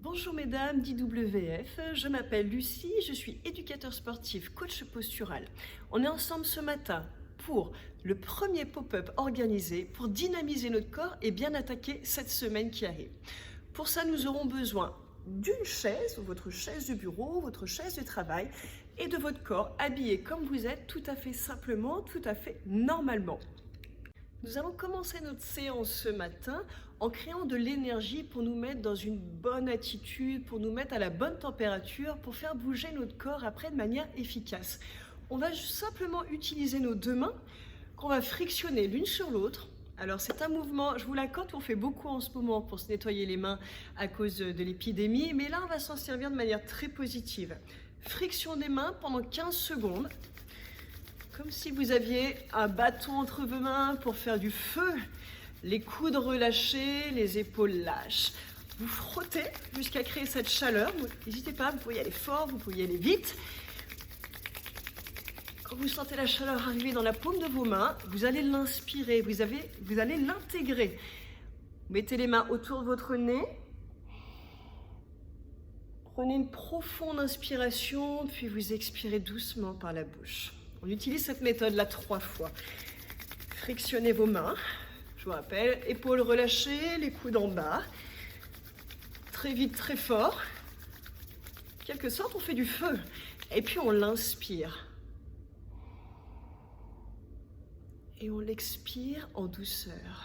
Bonjour mesdames d'IWF, je m'appelle Lucie, je suis éducateur sportif, coach postural. On est ensemble ce matin pour le premier pop-up organisé pour dynamiser notre corps et bien attaquer cette semaine qui arrive. Pour ça, nous aurons besoin d'une chaise, votre chaise de bureau, votre chaise de travail et de votre corps habillé comme vous êtes, tout à fait simplement, tout à fait normalement. Nous allons commencer notre séance ce matin en créant de l'énergie pour nous mettre dans une bonne attitude, pour nous mettre à la bonne température, pour faire bouger notre corps après de manière efficace. On va simplement utiliser nos deux mains qu'on va frictionner l'une sur l'autre. Alors c'est un mouvement, je vous l'accorde, on fait beaucoup en ce moment pour se nettoyer les mains à cause de l'épidémie, mais là on va s'en servir de manière très positive. Friction des mains pendant 15 secondes. Comme si vous aviez un bâton entre vos mains pour faire du feu. Les coudes relâchés, les épaules lâches. Vous frottez jusqu'à créer cette chaleur. N'hésitez pas, vous pouvez y aller fort, vous pouvez y aller vite. Quand vous sentez la chaleur arriver dans la paume de vos mains, vous allez l'inspirer, vous allez l'intégrer. Mettez les mains autour de votre nez. Prenez une profonde inspiration, puis vous expirez doucement par la bouche. On utilise cette méthode-là 3 fois. Frictionnez vos mains. Je vous rappelle, épaules relâchées, les coudes en bas. Très vite, très fort. En quelque sorte, on fait du feu. Et puis, on l'inspire. Et on l'expire en douceur.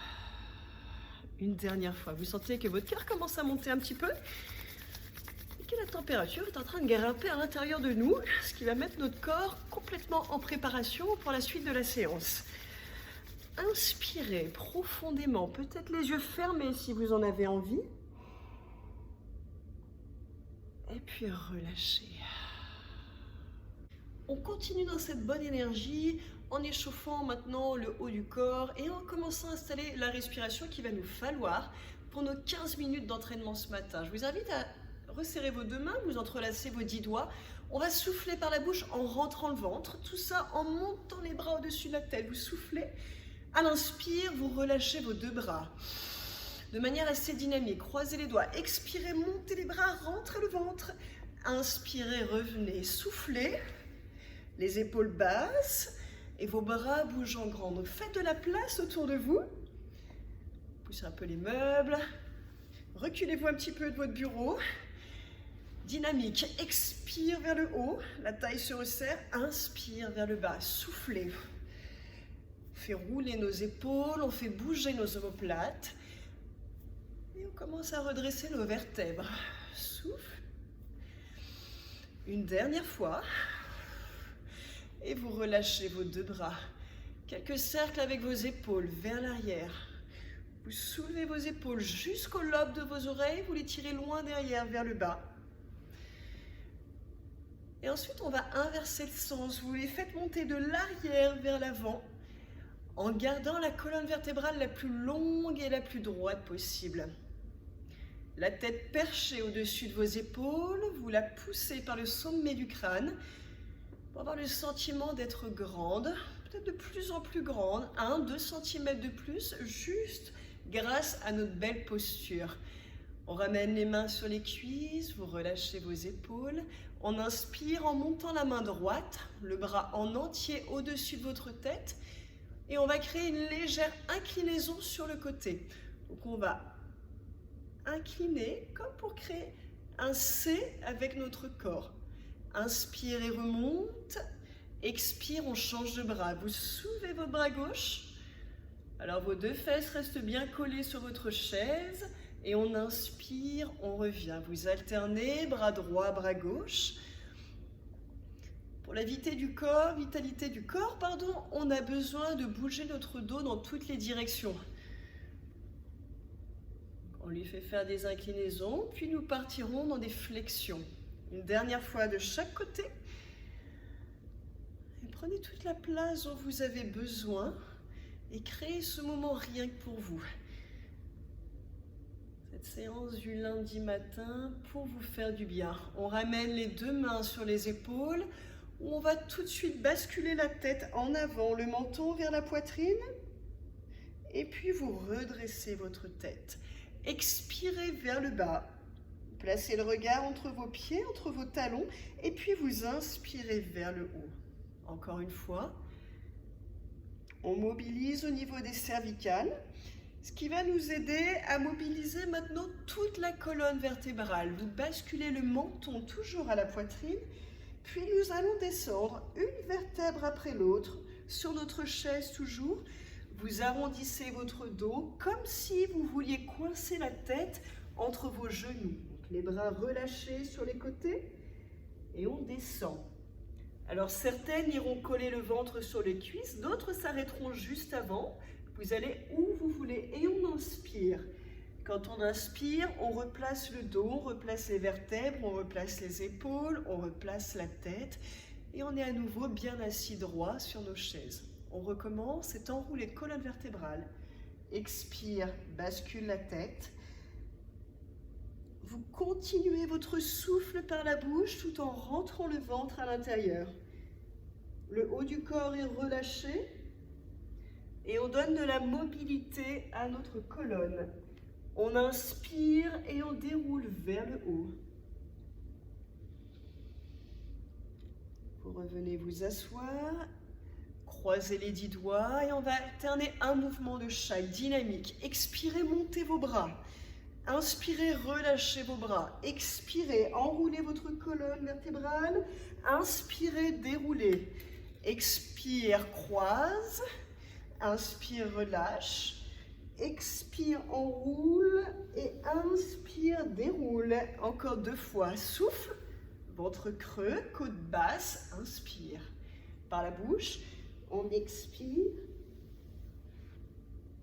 Une dernière fois. Vous sentez que votre cœur commence à monter un petit peu ? Que la température est en train de grimper à l'intérieur de nous, ce qui va mettre notre corps complètement en préparation pour la suite de la séance. Inspirez profondément, peut-être les yeux fermés si vous en avez envie. Et puis relâchez. On continue dans cette bonne énergie en échauffant maintenant le haut du corps et en commençant à installer la respiration qu'il va nous falloir pour nos 15 minutes d'entraînement ce matin. Je vous invite à resserrez vos deux mains, vous entrelacez vos 10 doigts. On va souffler par la bouche en rentrant le ventre. Tout ça en montant les bras au-dessus de la tête. Vous soufflez. À l'inspire, vous relâchez vos deux bras. De manière assez dynamique. Croisez les doigts. Expirez, montez les bras, rentrez le ventre. Inspirez, revenez. Soufflez. Les épaules basses. Et vos bras bougent en grand. Donc faites de la place autour de vous. Poussez un peu les meubles. Reculez-vous un petit peu de votre bureau. Dynamique, expire vers le haut, la taille se resserre, inspire vers le bas, soufflez. On fait rouler nos épaules, on fait bouger nos omoplates. Et on commence à redresser nos vertèbres. Souffle. Une dernière fois. Et vous relâchez vos deux bras. Quelques cercles avec vos épaules vers l'arrière. Vous soulevez vos épaules jusqu'au lobe de vos oreilles, vous les tirez loin derrière vers le bas. Et ensuite, on va inverser le sens. Vous les faites monter de l'arrière vers l'avant en gardant la colonne vertébrale la plus longue et la plus droite possible. La tête perchée au-dessus de vos épaules, vous la poussez par le sommet du crâne pour avoir le sentiment d'être grande, peut-être de plus en plus grande, 1-2 cm de plus, juste grâce à notre belle posture. On ramène les mains sur les cuisses, vous relâchez vos épaules. On inspire en montant la main droite, le bras en entier au-dessus de votre tête. Et on va créer une légère inclinaison sur le côté. Donc on va incliner comme pour créer un C avec notre corps. Inspire et remonte. Expire, on change de bras. Vous soulevez votre bras gauche. Alors vos deux fesses restent bien collées sur votre chaise. Et on inspire, on revient. Vous alternez, bras droit, bras gauche. Pour la vitalité du corps, on a besoin de bouger notre dos dans toutes les directions. On lui fait faire des inclinaisons, puis nous partirons dans des flexions. Une dernière fois de chaque côté. Et prenez toute la place dont vous avez besoin et créez ce moment rien que pour vous. Cette séance du lundi matin pour vous faire du bien. On ramène les deux mains sur les épaules, où on va tout de suite basculer la tête en avant, le menton vers la poitrine, et puis vous redressez votre tête. Expirez vers le bas, placez le regard entre vos pieds, entre vos talons, et puis vous inspirez vers le haut. Encore une fois, on mobilise au niveau des cervicales, ce qui va nous aider à mobiliser maintenant toute la colonne vertébrale. Vous basculez le menton toujours à la poitrine, puis nous allons descendre une vertèbre après l'autre sur notre chaise toujours. Vous arrondissez votre dos comme si vous vouliez coincer la tête entre vos genoux. Donc, les bras relâchés sur les côtés et on descend. Alors certaines iront coller le ventre sur les cuisses, d'autres s'arrêteront juste avant. Vous allez où vous voulez et on inspire. Quand on inspire, on replace le dos, on replace les vertèbres, on replace les épaules, on replace la tête et on est à nouveau bien assis droit sur nos chaises. On recommence, c'est enroulé colonne vertébrale. Expire, bascule la tête. Vous continuez votre souffle par la bouche tout en rentrant le ventre à l'intérieur. Le haut du corps est relâché et on donne de la mobilité à notre colonne. On inspire et on déroule vers le haut. Vous revenez vous asseoir, croisez les 10 doigts et on va alterner un mouvement de chaque dynamique. Expirez, montez vos bras. Inspirez, relâchez vos bras. Expirez, enroulez votre colonne vertébrale. Inspirez, déroulez. Expire, croise. Inspire, relâche. Expire, enroule. Et inspire, déroule. Encore 2 fois. Souffle, ventre creux, côte basse. Inspire. Par la bouche, on expire.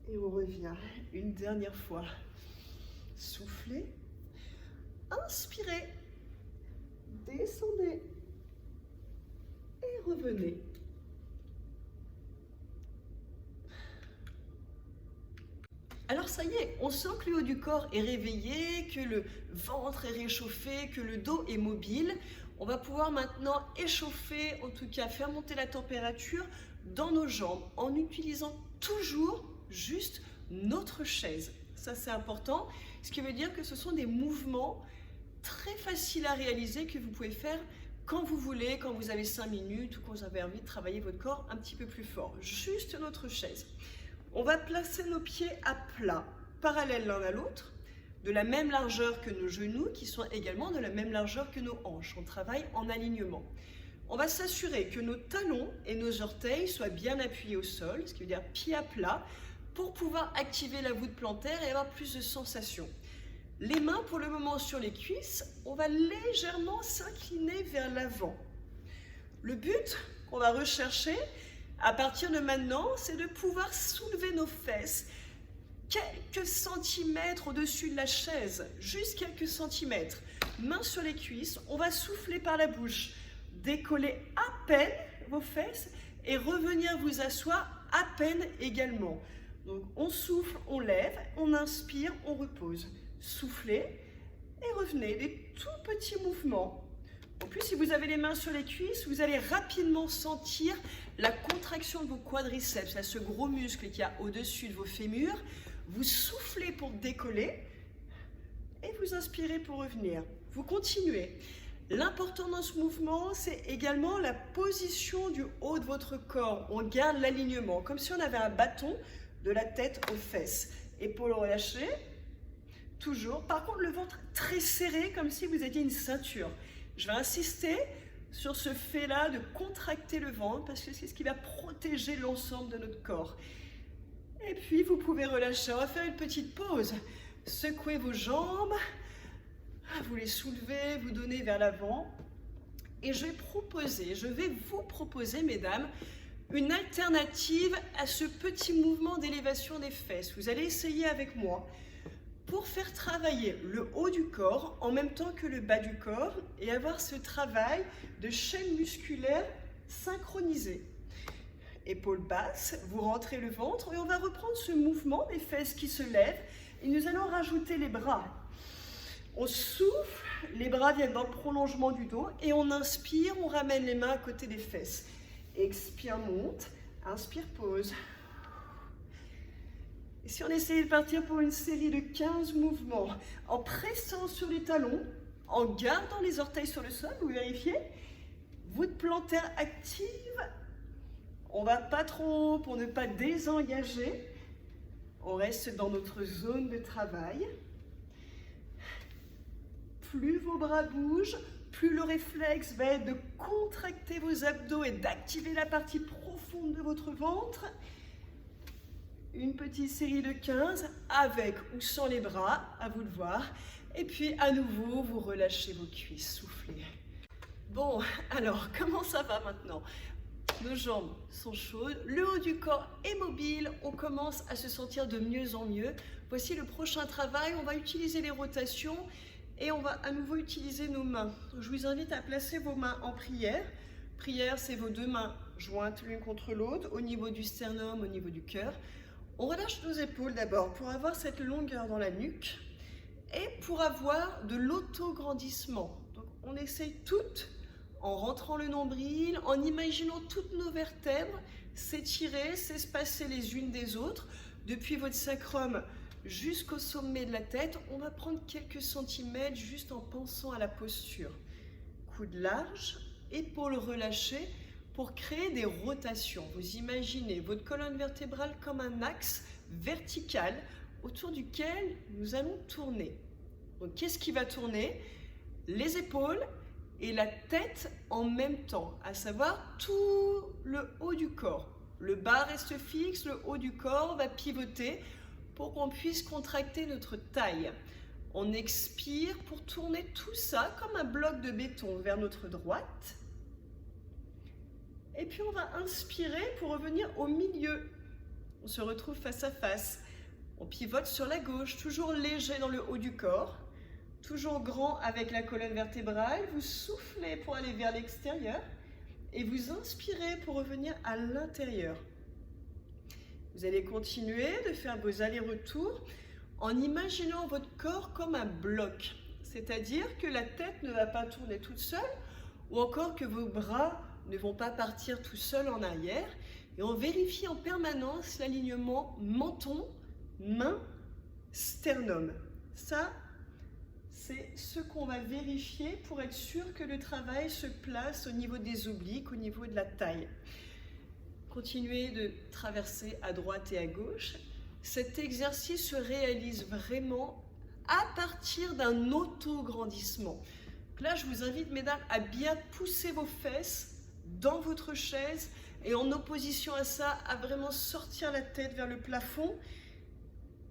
Et on revient. Une dernière fois. Soufflez, inspirez, descendez et revenez. Alors ça y est, on sent que le haut du corps est réveillé, que le ventre est réchauffé, que le dos est mobile. On va pouvoir maintenant échauffer, en tout cas faire monter la température dans nos jambes en utilisant toujours juste notre chaise. Ça c'est important. Ce qui veut dire que ce sont des mouvements très faciles à réaliser que vous pouvez faire quand vous voulez, quand vous avez 5 minutes ou quand vous avez envie de travailler votre corps un petit peu plus fort. Juste notre chaise. On va placer nos pieds à plat, parallèles l'un à l'autre, de la même largeur que nos genoux, qui sont également de la même largeur que nos hanches. On travaille en alignement. On va s'assurer que nos talons et nos orteils soient bien appuyés au sol, ce qui veut dire pieds à plat, pour pouvoir activer la voûte plantaire et avoir plus de sensations. Les mains pour le moment sur les cuisses, on va légèrement s'incliner vers l'avant. Le but qu'on va rechercher à partir de maintenant, c'est de pouvoir soulever nos fesses quelques centimètres au-dessus de la chaise, juste quelques centimètres. Mains sur les cuisses, on va souffler par la bouche, décoller à peine vos fesses et revenir vous asseoir à peine également. Donc on souffle, on lève, on inspire, on repose. Soufflez et revenez, des tout petits mouvements. En plus, si vous avez les mains sur les cuisses, vous allez rapidement sentir la contraction de vos quadriceps, là, ce gros muscle qui est au-dessus de vos fémurs. Vous soufflez pour décoller et vous inspirez pour revenir. Vous continuez. L'important dans ce mouvement, c'est également la position du haut de votre corps. On garde l'alignement, comme si on avait un bâton de la tête aux fesses. Épaules relâchées, toujours. Par contre, le ventre très serré, comme si vous étiez une ceinture. Je vais insister sur ce fait-là de contracter le ventre, parce que c'est ce qui va protéger l'ensemble de notre corps. Et puis, vous pouvez relâcher. On va faire une petite pause. Secouez vos jambes. Vous les soulevez, vous donnez vers l'avant. Et je vais vous proposer, mesdames, une alternative à ce petit mouvement d'élévation des fesses. Vous allez essayer avec moi pour faire travailler le haut du corps en même temps que le bas du corps et avoir ce travail de chaîne musculaire synchronisée. Épaules basses, vous rentrez le ventre et on va reprendre ce mouvement des fesses qui se lèvent et nous allons rajouter les bras. On souffle, les bras viennent dans le prolongement du dos et on inspire, on ramène les mains à côté des fesses. Expire, monte, inspire, pause. Et si on essayait de partir pour une série de 15 mouvements, en pressant sur les talons, en gardant les orteils sur le sol, vous vérifiez, voûte plantaire active, on va pas trop haut pour ne pas désengager, on reste dans notre zone de travail. Plus vos bras bougent, plus le réflexe va être de contracter vos abdos et d'activer la partie profonde de votre ventre. Une petite série de 15, avec ou sans les bras, à vous de voir. Et puis à nouveau, vous relâchez vos cuisses, soufflez. Bon, alors, comment ça va maintenant? Nos jambes sont chaudes, le haut du corps est mobile, on commence à se sentir de mieux en mieux. Voici le prochain travail, on va utiliser les rotations et on va à nouveau utiliser nos mains. Je vous invite à placer vos mains en prière. Prière, c'est vos deux mains jointes l'une contre l'autre, au niveau du sternum, au niveau du cœur. On relâche nos épaules d'abord pour avoir cette longueur dans la nuque et pour avoir de l'autograndissement. Donc on essaye toutes, en rentrant le nombril, en imaginant toutes nos vertèbres s'étirer, s'espacer les unes des autres, depuis votre sacrum jusqu'au sommet de la tête. On va prendre quelques centimètres juste en pensant à la posture. Coude large, épaules relâchées pour créer des rotations. Vous imaginez votre colonne vertébrale comme un axe vertical autour duquel nous allons tourner. Donc qu'est-ce qui va tourner? Les épaules et la tête en même temps, à savoir tout le haut du corps. Le bas reste fixe, le haut du corps va pivoter pour qu'on puisse contracter notre taille. On expire pour tourner tout ça comme un bloc de béton vers notre droite. Et puis on va inspirer pour revenir au milieu. On se retrouve face à face. On pivote sur la gauche, toujours léger dans le haut du corps. Toujours grand avec la colonne vertébrale. Vous soufflez pour aller vers l'extérieur. Et vous inspirez pour revenir à l'intérieur. Vous allez continuer de faire vos allers-retours en imaginant votre corps comme un bloc. C'est-à-dire que la tête ne va pas tourner toute seule ou encore que vos bras ne vont pas partir tout seuls en arrière. Et on vérifie en permanence l'alignement menton, main, sternum. Ça, c'est ce qu'on va vérifier pour être sûr que le travail se place au niveau des obliques, au niveau de la taille. Continuez de traverser à droite et à gauche. Cet exercice se réalise vraiment à partir d'un autograndissement. Là, je vous invite, mesdames, à bien pousser vos fesses dans votre chaise et en opposition à ça, à vraiment sortir la tête vers le plafond.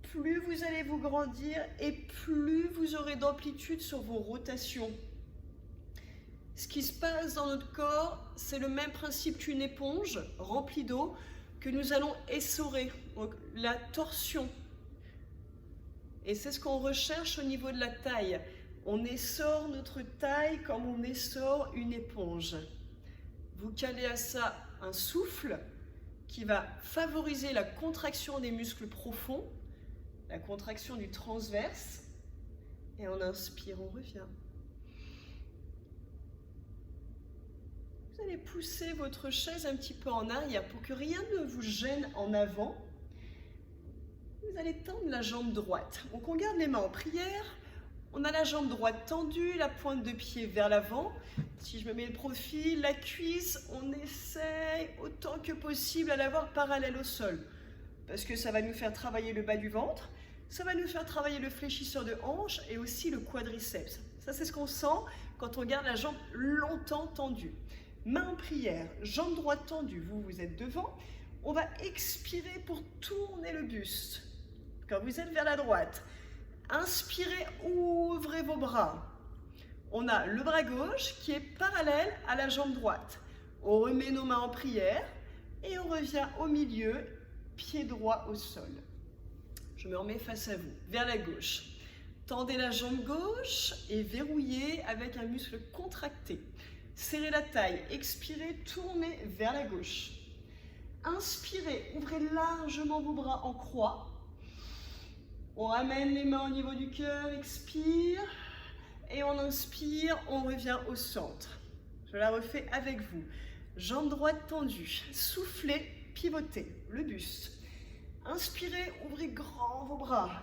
Plus vous allez vous grandir et plus vous aurez d'amplitude sur vos rotations. Ce qui se passe dans notre corps, c'est le même principe qu'une éponge remplie d'eau que nous allons essorer, donc la torsion. Et c'est ce qu'on recherche au niveau de la taille. On essore notre taille comme on essore une éponge. Vous calez à ça un souffle qui va favoriser la contraction des muscles profonds, la contraction du transverse. Et on inspire, on revient. Vous allez pousser votre chaise un petit peu en arrière pour que rien ne vous gêne en avant. Vous allez tendre la jambe droite. Donc on garde les mains en prière. On a la jambe droite tendue, la pointe de pied vers l'avant. Si je me mets le profil, la cuisse, on essaye autant que possible à l'avoir parallèle au sol. Parce que ça va nous faire travailler le bas du ventre, ça va nous faire travailler le fléchisseur de hanche et aussi le quadriceps. Ça, c'est ce qu'on sent quand on garde la jambe longtemps tendue. Main en prière, jambe droite tendue, vous êtes devant. On va expirer pour tourner le buste. Quand vous êtes vers la droite, inspirez, ouvrez vos bras. On a le bras gauche qui est parallèle à la jambe droite. On remet nos mains en prière et on revient au milieu, pied droit au sol. Je me remets face à vous, vers la gauche. Tendez la jambe gauche et verrouillez avec un muscle contracté. Serrez la taille, expirez, tournez vers la gauche. Inspirez, ouvrez largement vos bras en croix. On ramène les mains au niveau du cœur, expire. Et on inspire, on revient au centre. Je la refais avec vous. Jambe droite tendue, soufflez, pivotez le buste. Inspirez, ouvrez grand vos bras.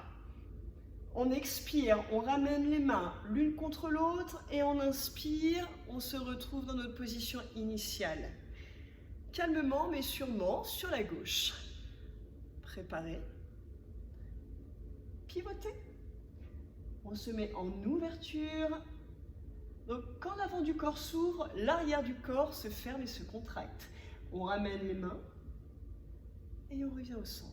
On expire, on ramène les mains l'une contre l'autre et on inspire, on se retrouve dans notre position initiale. Calmement mais sûrement sur la gauche. Préparez. Pivotez. On se met en ouverture. Donc quand l'avant du corps s'ouvre, l'arrière du corps se ferme et se contracte. On ramène les mains et on revient au centre.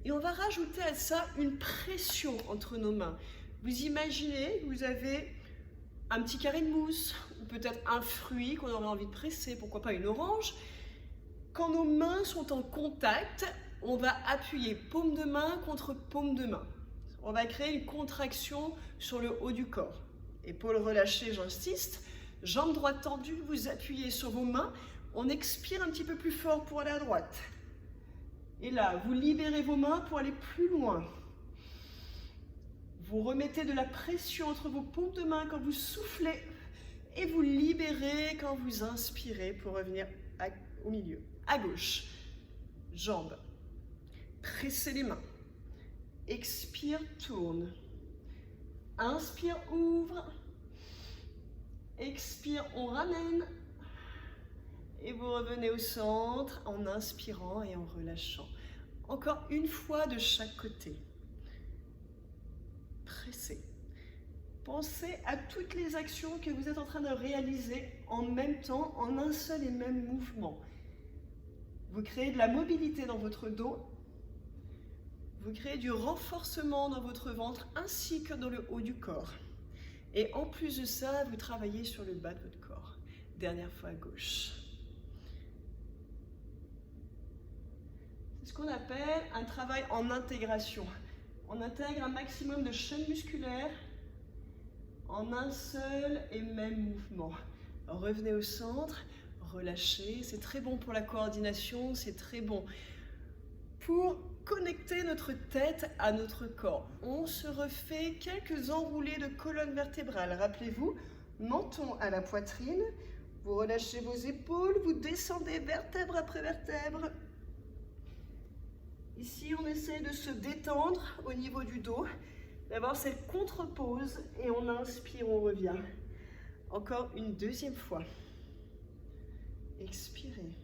Et on va rajouter à ça une pression entre nos mains. Vous imaginez, vous avez un petit carré de mousse, ou peut-être un fruit qu'on aurait envie de presser, pourquoi pas une orange. Quand nos mains sont en contact, on va appuyer paume de main contre paume de main. On va créer une contraction sur le haut du corps. Épaules relâchées, j'insiste. Jambes droite tendues, vous appuyez sur vos mains. On expire un petit peu plus fort pour aller à droite. Et là, vous libérez vos mains pour aller plus loin. Vous remettez de la pression entre vos paumes de main quand vous soufflez. Et vous libérez quand vous inspirez pour revenir au milieu. À gauche, jambes. Pressez les mains. Expire, tourne. Inspire, ouvre. Expire, on ramène. Et vous revenez au centre en inspirant et en relâchant. Encore une fois de chaque côté. Pressez. Pensez à toutes les actions que vous êtes en train de réaliser en même temps, en un seul et même mouvement. Vous créez de la mobilité dans votre dos. Vous créez du renforcement dans votre ventre ainsi que dans le haut du corps. Et en plus de ça, vous travaillez sur le bas de votre corps. Dernière fois à gauche. C'est ce qu'on appelle un travail en intégration. On intègre un maximum de chaînes musculaires en un seul et même mouvement. Revenez au centre, relâchez. C'est très bon pour la coordination, c'est très bon pour connecter notre tête à notre corps. On se refait quelques enroulés de colonne vertébrale. Rappelez-vous, menton à la poitrine. Vous relâchez vos épaules, vous descendez vertèbre après vertèbre. Ici, on essaie de se détendre au niveau du dos, d'avoir cette contre-pause et on inspire, on revient. Encore une deuxième fois. Expirez.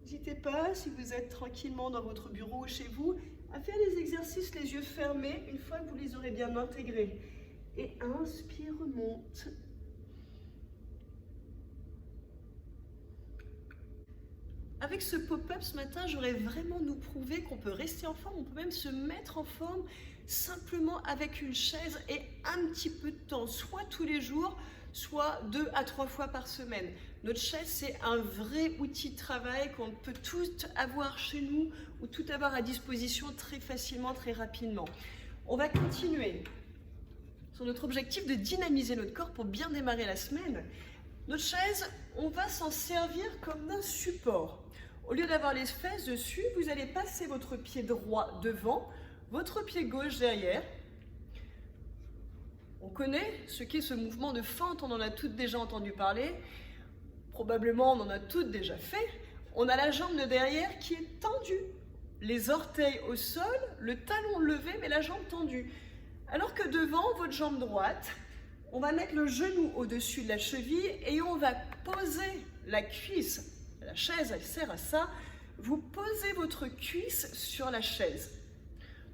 N'hésitez pas, si vous êtes tranquillement dans votre bureau ou chez vous, à faire les exercices les yeux fermés une fois que vous les aurez bien intégrés. Et inspire, remonte. Avec ce pop-up ce matin, j'aurais vraiment nous prouvé qu'on peut rester en forme, on peut même se mettre en forme simplement avec une chaise et un petit peu de temps, soit tous les jours, soit 2 à 3 fois par semaine. Notre chaise, c'est un vrai outil de travail qu'on peut tout avoir chez nous ou tout avoir à disposition très facilement, très rapidement. On va continuer sur notre objectif de dynamiser notre corps pour bien démarrer la semaine. Notre chaise, on va s'en servir comme d'un support. Au lieu d'avoir les fesses dessus, vous allez passer votre pied droit devant, votre pied gauche derrière. On connaît ce qu'est ce mouvement de fente, on en a toutes déjà entendu parler. Probablement on en a toutes déjà fait. On a la jambe de derrière qui est tendue. Les orteils au sol, le talon levé mais la jambe tendue. Alors que devant votre jambe droite, on va mettre le genou au-dessus de la cheville et on va poser la cuisse. La chaise, elle sert à ça. Vous posez votre cuisse sur la chaise.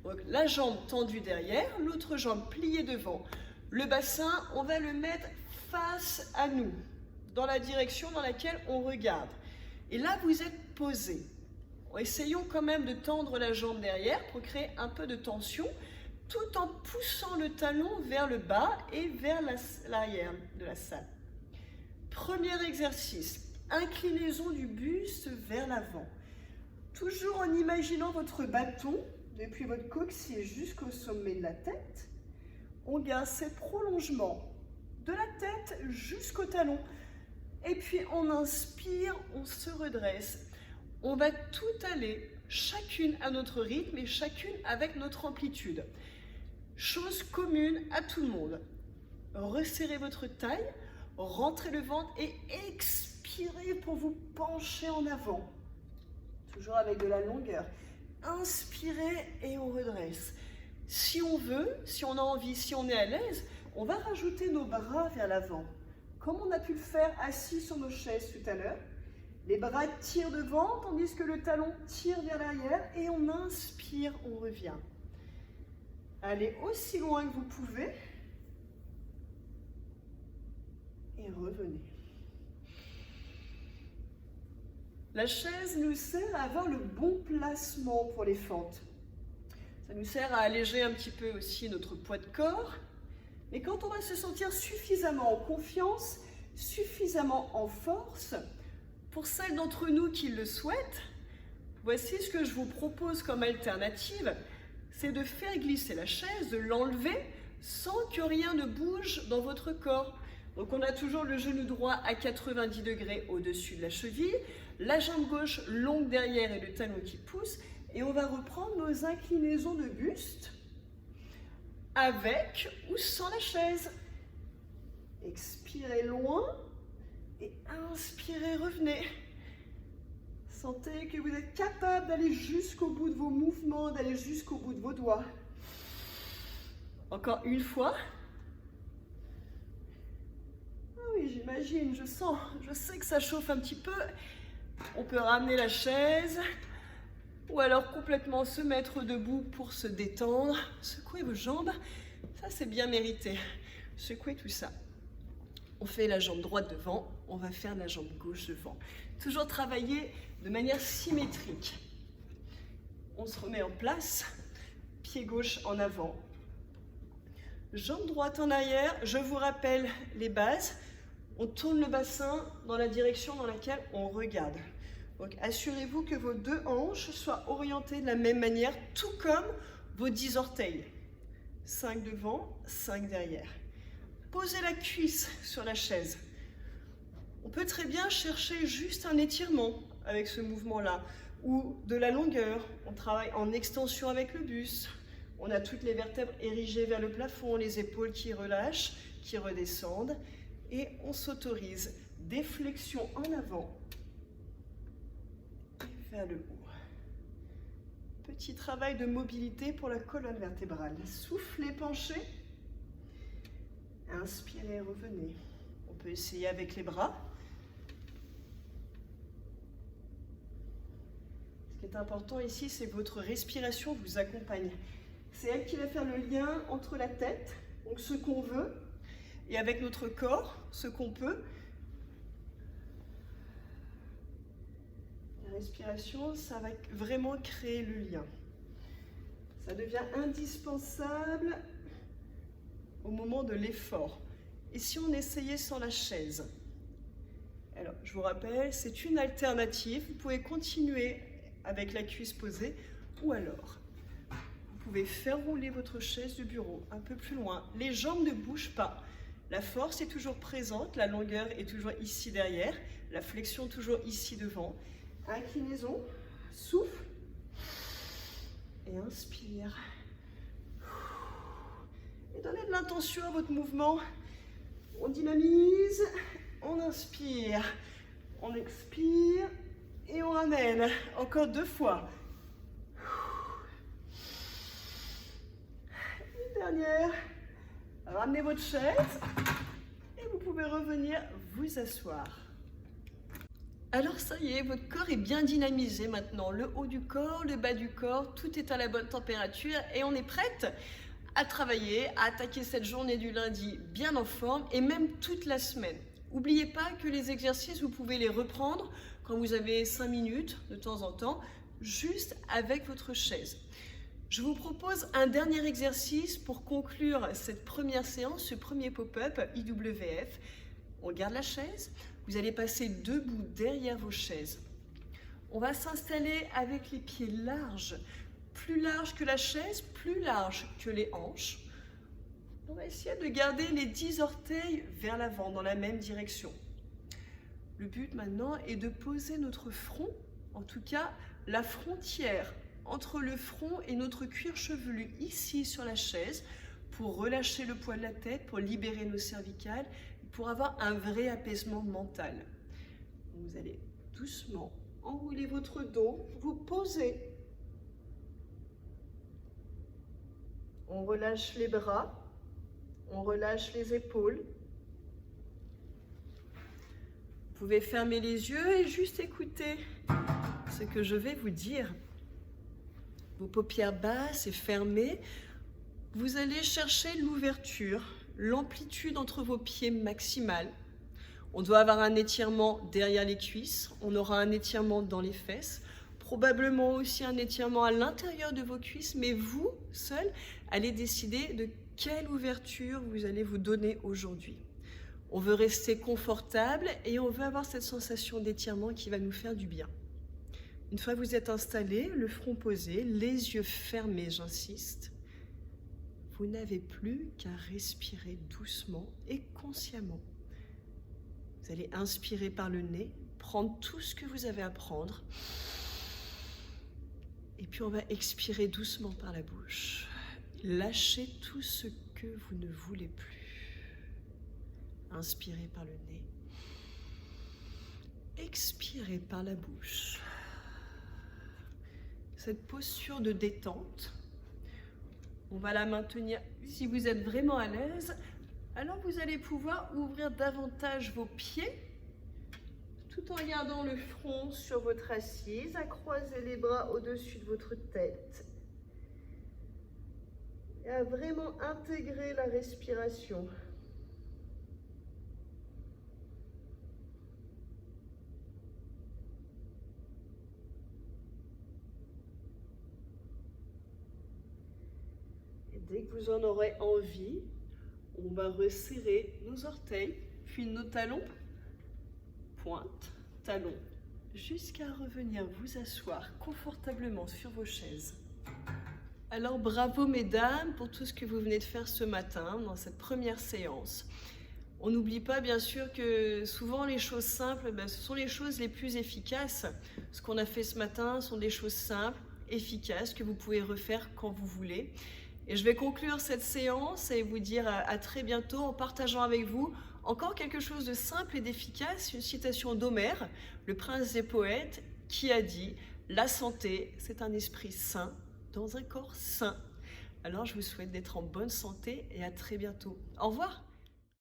Donc la jambe tendue derrière, l'autre jambe pliée devant. Le bassin, on va le mettre face à nous, dans la direction dans laquelle on regarde. Et là, vous êtes posé. Essayons quand même de tendre la jambe derrière pour créer un peu de tension, tout en poussant le talon vers le bas et vers l'arrière de la salle. Premier exercice, inclinaison du buste vers l'avant. Toujours en imaginant votre bâton depuis votre coccyx jusqu'au sommet de la tête. On garde ces prolongements de la tête jusqu'au talon. Et puis on inspire, on se redresse. On va tout aller, chacune à notre rythme et chacune avec notre amplitude. Chose commune à tout le monde. Resserrez votre taille, rentrez le ventre et expirez pour vous pencher en avant. Toujours avec de la longueur. Inspirez et on redresse. Si on veut, si on a envie, si on est à l'aise, on va rajouter nos bras vers l'avant, comme on a pu le faire assis sur nos chaises tout à l'heure. Les bras tirent devant, tandis que le talon tire vers l'arrière et on inspire, on revient. Allez aussi loin que vous pouvez et revenez. La chaise nous sert à avoir le bon placement pour les fentes. Ça nous sert à alléger un petit peu aussi notre poids de corps. Mais quand on va se sentir suffisamment en confiance, suffisamment en force, pour celles d'entre nous qui le souhaitent, voici ce que je vous propose comme alternative, c'est de faire glisser la chaise, de l'enlever sans que rien ne bouge dans votre corps. Donc on a toujours le genou droit à 90 degrés au-dessus de la cheville, la jambe gauche longue derrière et le talon qui pousse, et on va reprendre nos inclinaisons de buste avec ou sans la chaise. Expirez loin et inspirez, revenez. Sentez que vous êtes capable d'aller jusqu'au bout de vos mouvements, d'aller jusqu'au bout de vos doigts. Encore une fois. Ah oui, j'imagine, je sens, je sais que ça chauffe un petit peu. On peut ramener la chaise ou alors complètement se mettre debout pour se détendre. Secouez vos jambes, ça c'est bien mérité. Secouez tout ça. On fait la jambe droite devant, on va faire la jambe gauche devant. Toujours travailler de manière symétrique. On se remet en place, pied gauche en avant. Jambe droite en arrière, je vous rappelle les bases. On tourne le bassin dans la direction dans laquelle on regarde. Donc assurez-vous que vos deux hanches soient orientées de la même manière, tout comme vos 10 orteils. 5 devant, 5 derrière. Posez la cuisse sur la chaise. On peut très bien chercher juste un étirement avec ce mouvement-là, ou de la longueur. On travaille en extension avec le buste. On a toutes les vertèbres érigées vers le plafond, les épaules qui relâchent, qui redescendent. Et on s'autorise des flexions en avant et vers le haut. Petit travail de mobilité pour la colonne vertébrale. Soufflez, penchez. Inspirez, revenez. On peut essayer avec les bras. Ce qui est important ici, c'est que votre respiration vous accompagne. C'est elle qui va faire le lien entre la tête, donc ce qu'on veut, et avec notre corps, ce qu'on peut. La respiration, ça va vraiment créer le lien. Ça devient indispensable au moment de l'effort. Et si on essayait sans la chaise? Alors, je vous rappelle, c'est une alternative. Vous pouvez continuer avec la cuisse posée, ou alors, vous pouvez faire rouler votre chaise de bureau un peu plus loin. Les jambes ne bougent pas. La force est toujours présente, la longueur est toujours ici derrière, la flexion toujours ici devant. Inclinaison, souffle, et inspire. Et donnez de l'intention à votre mouvement. On dynamise, on inspire, on expire et on ramène. Encore 2 fois. Une dernière. Ramenez votre chaise et vous pouvez revenir vous asseoir. Alors ça y est, votre corps est bien dynamisé maintenant. Le haut du corps, le bas du corps, tout est à la bonne température et on est prête à travailler, à attaquer cette journée du lundi bien en forme et même toute la semaine. N'oubliez pas que les exercices, vous pouvez les reprendre quand vous avez 5 minutes de temps en temps, juste avec votre chaise. Je vous propose un dernier exercice pour conclure cette première séance, ce premier pop-up IWF. On garde la chaise, vous allez passer debout derrière vos chaises. On va s'installer avec les pieds larges, plus larges que la chaise, plus larges que les hanches. On va essayer de garder les 10 orteils vers l'avant, dans la même direction. Le but maintenant est de poser notre front, en tout cas la frontière entre le front et notre cuir chevelu ici sur la chaise, pour relâcher le poids de la tête, pour libérer nos cervicales, pour avoir un vrai apaisement mental. Vous allez doucement enrouler votre dos, vous posez On relâche les bras, on relâche les épaules. Vous pouvez fermer les yeux et juste écouter ce que je vais vous dire. Vos paupières basses et fermées, vous allez chercher l'ouverture, l'amplitude entre vos pieds maximale. On doit avoir un étirement derrière les cuisses, on aura un étirement dans les fesses, probablement aussi un étirement à l'intérieur de vos cuisses, mais vous, seul, allez décider de quelle ouverture vous allez vous donner aujourd'hui. On veut rester confortable et on veut avoir cette sensation d'étirement qui va nous faire du bien. Une fois que vous êtes installé, le front posé, les yeux fermés, j'insiste, vous n'avez plus qu'à respirer doucement et consciemment. Vous allez inspirer par le nez, prendre tout ce que vous avez à prendre. Et puis on va expirer doucement par la bouche. Lâchez tout ce que vous ne voulez plus. Inspirez par le nez. Expirez par la bouche. Cette posture de détente, on va la maintenir. Si vous êtes vraiment à l'aise, alors vous allez pouvoir ouvrir davantage vos pieds tout en gardant le front sur votre assise, à croiser les bras au-dessus de votre tête et à vraiment intégrer la respiration. Et dès que vous en aurez envie, on va resserrer nos orteils, puis nos talons, pointe, talons, jusqu'à revenir vous asseoir confortablement sur vos chaises. Alors bravo mesdames pour tout ce que vous venez de faire ce matin dans cette première séance. On n'oublie pas bien sûr que souvent les choses simples, ce sont les choses les plus efficaces. Ce qu'on a fait ce matin sont des choses simples, efficaces, que vous pouvez refaire quand vous voulez. Et je vais conclure cette séance et vous dire à très bientôt en partageant avec vous encore quelque chose de simple et d'efficace, une citation d'Homère, le prince des poètes, qui a dit « La santé, c'est un esprit sain dans un corps sain ». Alors je vous souhaite d'être en bonne santé et à très bientôt. Au revoir.